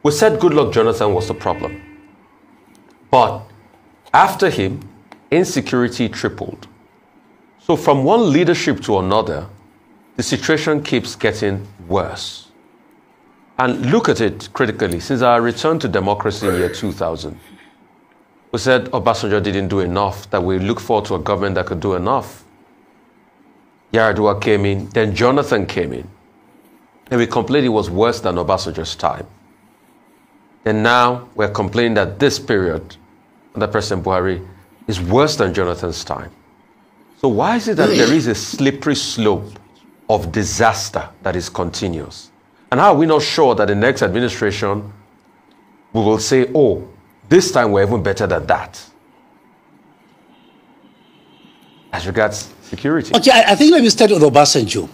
We said Goodluck Jonathan was the problem. But after him, insecurity tripled. So from one leadership to another, the situation keeps getting worse. And look at it critically. Since our return to democracy in year 2000, we said Obasanjo didn't do enough, that we look forward to a government that could do enough. Yar'Adua came in, then Jonathan came in. And we complained it was worse than Obasanjo's time. And now we're complaining that this period under President Buhari is worse than Jonathan's time. So why is it that there is a slippery slope of disaster that is continuous? And how are we not sure that the next administration we will say, oh, this time we're even better than that? As regards security. Okay, I think let me start with Obasanjo.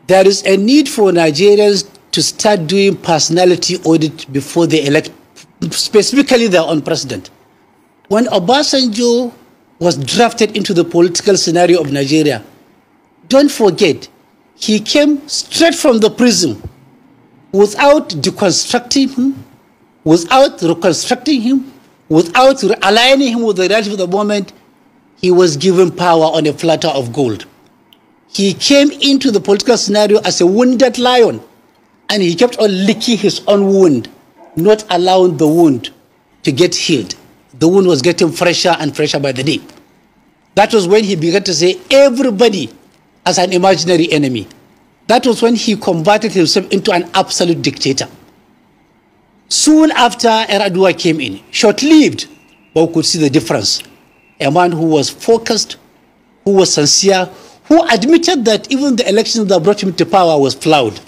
There is a need for Nigerians to start doing personality audit before they elect, specifically their own president. When Obasanjo was drafted into the political scenario of Nigeria, don't forget, he came straight from the prison without deconstructing him, without reconstructing him, without aligning him with the reality of the moment. He was given power on a platter of gold. He came into the political scenario as a wounded lion, and he kept on licking his own wound, not allowing the wound to get healed. The wound was getting fresher and fresher by the day. That was when he began to say everybody as an imaginary enemy. That was when he converted himself into an absolute dictator. Soon after, Yar'Adua came in, short-lived, but we could see the difference. A man who was focused, who was sincere, who admitted that even the elections that brought him to power was flawed,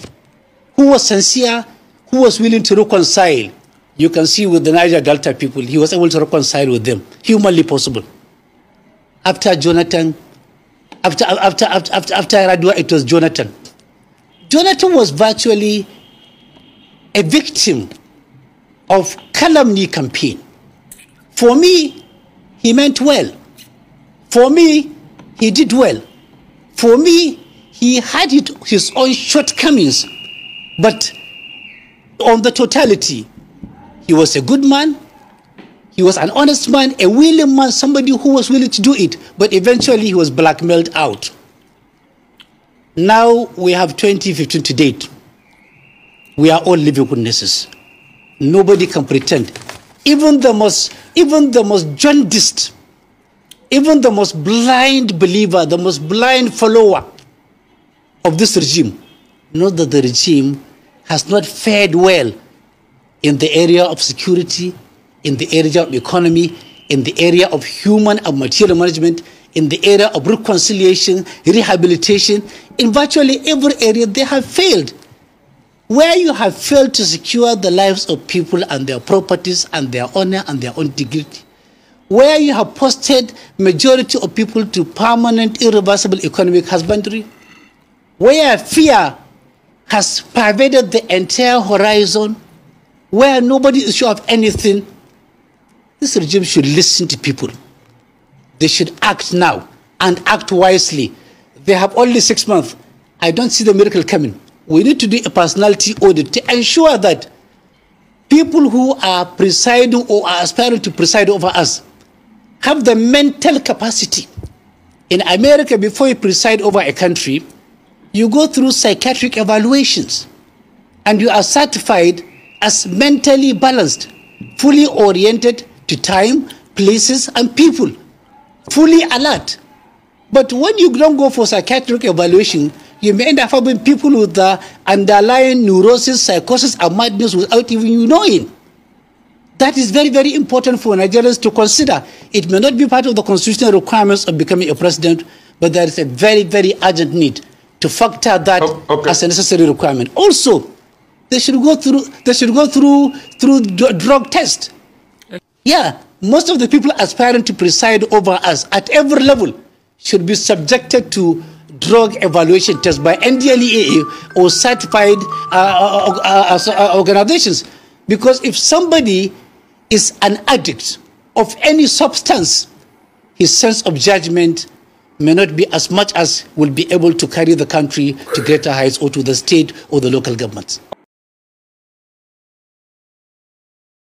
who was sincere, who was willing to reconcile. You can see with the Niger Delta people, he was able to reconcile with them, humanly possible. After Jonathan, after Yar'Adua, it was Jonathan. Jonathan was virtually a victim of calumny campaign. For me, he meant well. For me, he did well. For me, he had his own shortcomings. But on the totality, he was a good man. He was an honest man, a willing man, somebody who was willing to do it. But eventually, he was blackmailed out. Now we have 2015 to date. We are all living witnesses. Nobody can pretend. Even the most jaundiced, even the most blind believer, the most blind follower of this regime, knows that the regime has not fared well in the area of security, in the area of economy, in the area of human and material management, in the area of reconciliation, rehabilitation. In virtually every area, they have failed. Where you have failed to secure the lives of people and their properties and their honor and their own dignity, where you have posted majority of people to permanent, irreversible economic husbandry, where fear has pervaded the entire horizon, where nobody is sure of anything, this regime should listen to people. They should act now and act wisely. They have only 6 months. I don't see the miracle coming. We need to do a personality audit to ensure that people who are presiding or are aspiring to preside over us have the mental capacity. In America, before you preside over a country, you go through psychiatric evaluations and you are certified as mentally balanced, fully oriented to time, places, and people, fully alert. But when you don't go for psychiatric evaluation, you may end up having people with the underlying neurosis, psychosis, and madness without even you knowing. That is very, very important for Nigerians to consider. It may not be part of the constitutional requirements of becoming a president, but there is a very, very urgent need to factor that as a necessary requirement. Also, they should go through drug test. Yeah, most of the people aspiring to preside over us at every level should be subjected to drug evaluation test by NDLEA or certified organizations. Because if somebody is an addict of any substance, his sense of judgment may not be as much as will be able to carry the country to greater heights or to the state or the local governments.